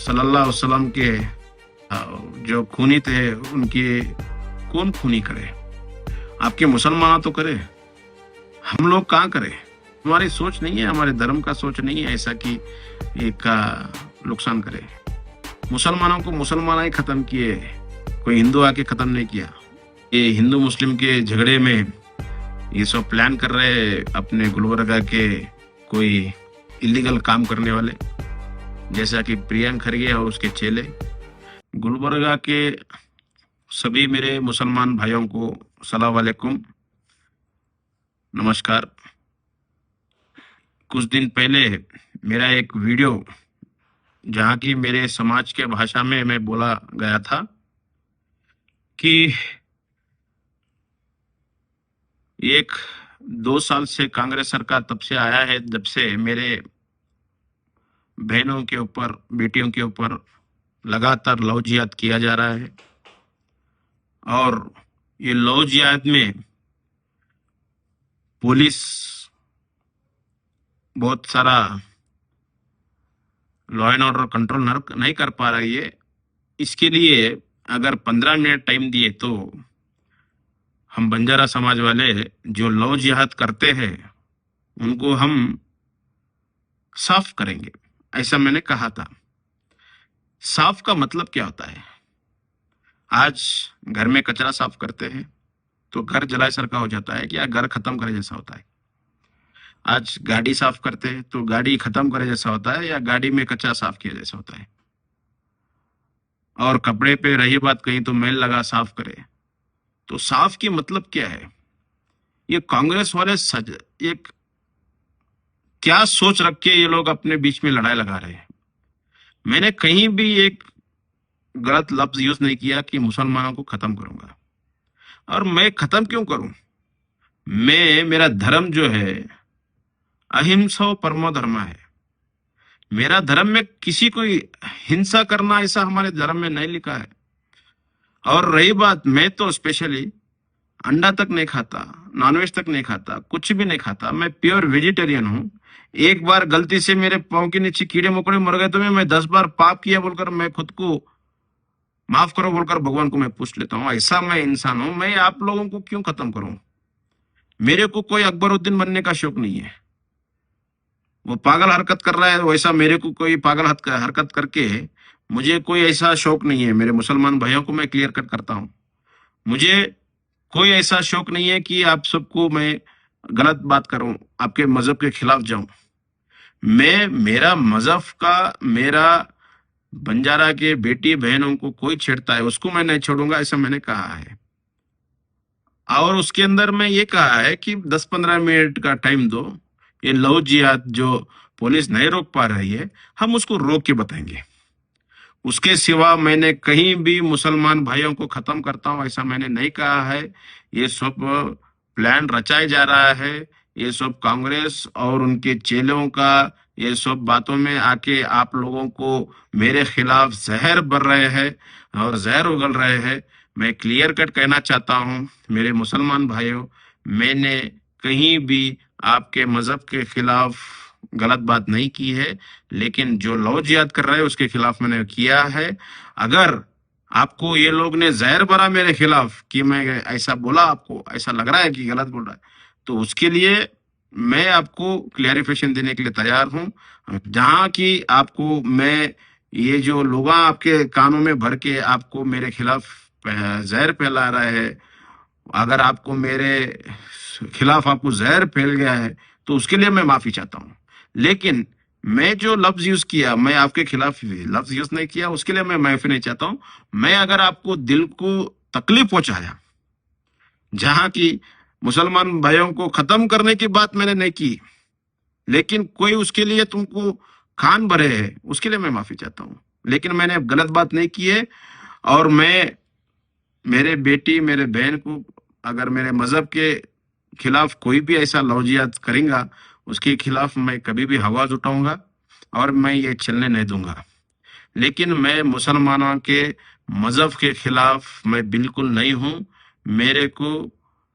सल्लल्लाहु अलैहि वसल्लम के जो खूनी थे उनके कौन खूनी करे? आपके मुसलमान तो करे, हम लोग कहाँ करें? हमारी सोच नहीं है, हमारे धर्म का सोच नहीं है ऐसा कि एक का नुकसान करे। मुसलमानों को मुसलमान ही खत्म किए, कोई हिंदू आके खत्म नहीं किया। ये हिंदू मुस्लिम के झगड़े में ये सब प्लान कर रहे अपने गुलबर्गा के कोई इलीगल काम करने वाले, जैसा कि प्रियंक खरगे और उसके चेले। गुलबर्गा के सभी मेरे मुसलमान भाइयों को सलाम वालेकुम, नमस्कार। कुछ दिन पहले मेरा एक वीडियो जहाँ की मेरे समाज के भाषा में मैं बोला गया था कि 2 साल से कांग्रेस सरकार तब से आया है जब से मेरे बहनों के ऊपर, बेटियों के ऊपर लगातार लव जिहाद किया जा रहा है। और ये लव जिहाद में पुलिस बहुत सारा लॉ एंड ऑर्डर कंट्रोल नहीं कर पा रही है। इसके लिए अगर 15 मिनट टाइम दिए तो हम बंजारा समाज वाले जो लव जिहाद करते हैं उनको हम साफ करेंगे, ऐसा मैंने कहा था। साफ का मतलब क्या होता है? आज घर में कचरा साफ करते हैं तो घर जलाए सर का हो जाता है, क्या घर खत्म करे जैसा होता है। आज गाड़ी साफ करते हैं तो गाड़ी खत्म करे जैसा होता है, या गाड़ी में कचरा साफ किया जैसा होता है। और कपड़े पे रही बात, कहीं तो मैल लगा साफ करे, तो साफ की मतलब क्या है? ये कांग्रेस वाले एक क्या सोच रख के ये लोग अपने बीच में लड़ाई लगा रहे हैं। मैंने कहीं भी एक गलत लफ्ज यूज नहीं किया कि मुसलमानों को खत्म करूंगा। और मैं खत्म क्यों करूं? मेरा धर्म जो है अहिंसा परमो धर्म है। मेरा धर्म में किसी को हिंसा करना ऐसा हमारे धर्म में नहीं लिखा है। और रही बात, मैं तो स्पेशली अंडा तक नहीं खाता, नॉनवेज तक नहीं खाता, कुछ भी नहीं खाता। मैं प्योर वेजिटेरियन हूँ। एक बार गलती से मेरे पाँव के नीचे कीड़े मकोड़े मर गए तो मैं 10 बार पाप किया बोलकर मैं खुद को माफ करो बोलकर भगवान को मैं पूछ लेता हूँ। ऐसा मैं इंसान हूं। मैं आप लोगों को क्यों खत्म करूं? मेरे को कोई अकबरुद्दीन बनने का शौक नहीं है। वो पागल हरकत कर रहा है वैसा मेरे को कोई पागल हरकत करके मुझे कोई ऐसा शौक नहीं है। मेरे मुसलमान भाइयों को मैं क्लियर कट करता हूँ, मुझे कोई ऐसा शौक नहीं है कि आप सबको मैं गलत बात करूं, आपके मजहब के खिलाफ जाऊं। मेरा मजहब का, मेरा बंजारा के बेटी बहनों को कोई छेड़ता है उसको मैं नहीं छोड़ूंगा, ऐसा मैंने कहा है। और उसके अंदर मैं ये कहा है कि 10-15 मिनट का टाइम दो। ये लव जिहाद जो पुलिस नहीं रोक पा रही है, हम उसको रोक के बताएंगे। उसके सिवा मैंने कहीं भी मुसलमान भाइयों को खत्म करता हूं ऐसा मैंने नहीं कहा है। ये सब प्लान रचाया जा रहा है। ये सब कांग्रेस और उनके चेलों का ये सब बातों में आके आप लोगों को मेरे खिलाफ जहर भर रहे हैं और जहर उगल रहे हैं। मैं क्लियर कट कहना चाहता हूं मेरे मुसलमान भाइयों, मैंने कहीं भी आपके मजहब के खिलाफ गलत बात नहीं की है, लेकिन जो लव जिहाद कर रहे हैं उसके खिलाफ मैंने किया है। अगर आपको ये लोग ने जहर भरा मेरे खिलाफ कि मैं ऐसा बोला, आपको ऐसा लग रहा है कि गलत बोल रहा है, तो उसके लिए मैं आपको क्लियरिफिकेशन देने के लिए तैयार हूं। जहां कि आपको मैं ये जो लोग आपके कानों में भर के आपको मेरे खिलाफ जहर फैला रहे हैं, अगर आपको मेरे खिलाफ आपको जहर फैल गया है तो उसके लिए मैं माफी चाहता हूं। लेकिन मैं जो लफ्ज यूज किया, मैं आपके खिलाफ लफ्ज यूज नहीं किया, उसके लिए मैं माफी नहीं चाहता हूं। मैं अगर आपको दिल को तकलीफ पहुंचाया, जहां की मुसलमान भाइयों को खत्म करने की बात मैंने नहीं की, लेकिन कोई उसके लिए तुमको खान भरे है, उसके लिए मैं माफी चाहता हूं। लेकिन मैंने गलत बात नहीं की है। और मैं मेरे बेटी, मेरे बहन को अगर मेरे मजहब के खिलाफ कोई भी ऐसा लव जिहाद करेगा, उसके खिलाफ मैं कभी भी आवाज उठाऊंगा और मैं ये चलने नहीं दूंगा। लेकिन मैं मुसलमानों के मजहब के खिलाफ मैं बिल्कुल नहीं हूं। मेरे को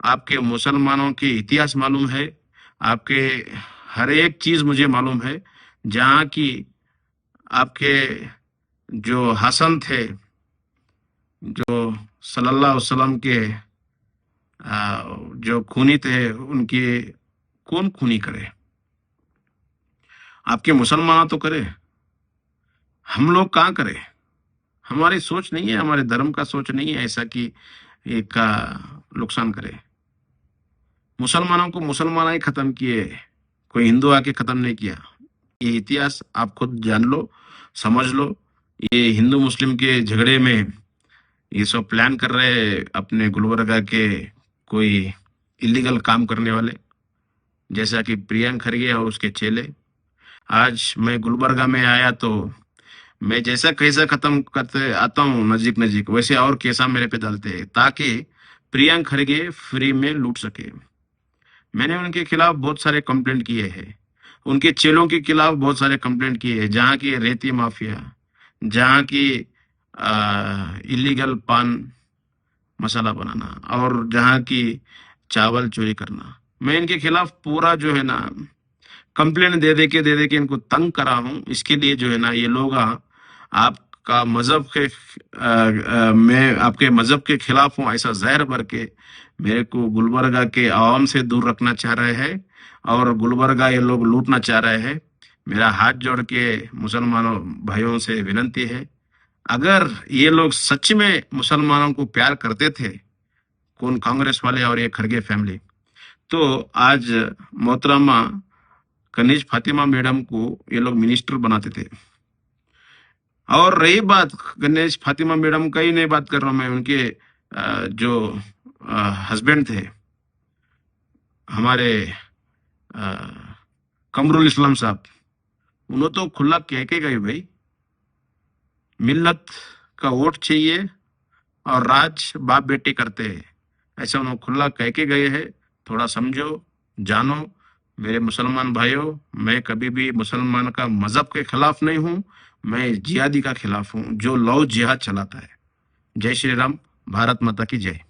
आपके मुसलमानों के इतिहास मालूम है, आपके हर एक चीज मुझे मालूम है। जहाँ की आपके जो हसन थे, जो सल्लल्लाहु अलैहि वसल्लम के जो खूनी थे, उनके कौन खूनी करे? आपके मुसलमान तो करे, हम लोग कहाँ करें? हमारी सोच नहीं है, हमारे धर्म का सोच नहीं है ऐसा कि एक का नुकसान करे। मुसलमानों को मुसलमान ही खत्म किए, कोई हिंदू आके खत्म नहीं किया। ये इतिहास आप खुद जान लो, समझ लो। ये हिंदू मुस्लिम के झगड़े में ये सब प्लान कर रहे हैं अपने गुलबर्गा के कोई इलीगल काम करने वाले, जैसा कि प्रियंक खरगे और उसके चेले। आज मैं गुलबर्गा में आया तो मैं जैसा कैसा खत्म करते आता हूँ नजीक नजीक, वैसे और कैसा मेरे पे डालते हैं ताकि प्रियंक खरगे फ्री में लूट सके। मैंने उनके खिलाफ बहुत सारे कंप्लेंट किए हैं, उनके चेलों के खिलाफ बहुत सारे कंप्लेंट किए हैं, जहाँ की रेती माफिया, जहाँ की इलीगल पान मसाला बनाना और जहाँ की चावल चोरी करना। मैं इनके खिलाफ पूरा जो है ना कंप्लेंट दे दे के इनको तंग करा हूँ। इसके लिए जो है ना ये लोग आपका मजहब के मैं आपके मजहब के खिलाफ हूँ ऐसा जहर भर के मेरे को गुलबर्गा के आवाम से दूर रखना चाह रहे हैं और गुलबर्गा ये लोग लूटना चाह रहे हैं। मेरा हाथ जोड़ के मुसलमानों भाइयों से विनती है, अगर ये लोग सच में मुसलमानों को प्यार करते थे, कौन कांग्रेस वाले और ये खरगे फैमिली, तो आज मोहतरमा कनीज फातिमा मैडम को ये लोग मिनिस्टर बनाते थे। और रही बात गणेश फातिमा मैडम का ही नहीं बात कर रहा हूं मैं, उनके जो हस्बैंड थे हमारे कमरुल इस्लाम साहब, उन्होंने तो खुला कह के गए भाई मिल्लत का वोट चाहिए और राज बाप बेटे करते हैं, ऐसा उन्होंने खुला कह के गए हैं। थोड़ा समझो, जानो मेरे मुसलमान भाइयों, मैं कभी भी मुसलमान का मजहब के खिलाफ नहीं हूं, मैं जिहादी का खिलाफ हूं जो लव जिहाद चलाता है। जय श्री राम, भारत माता की जय।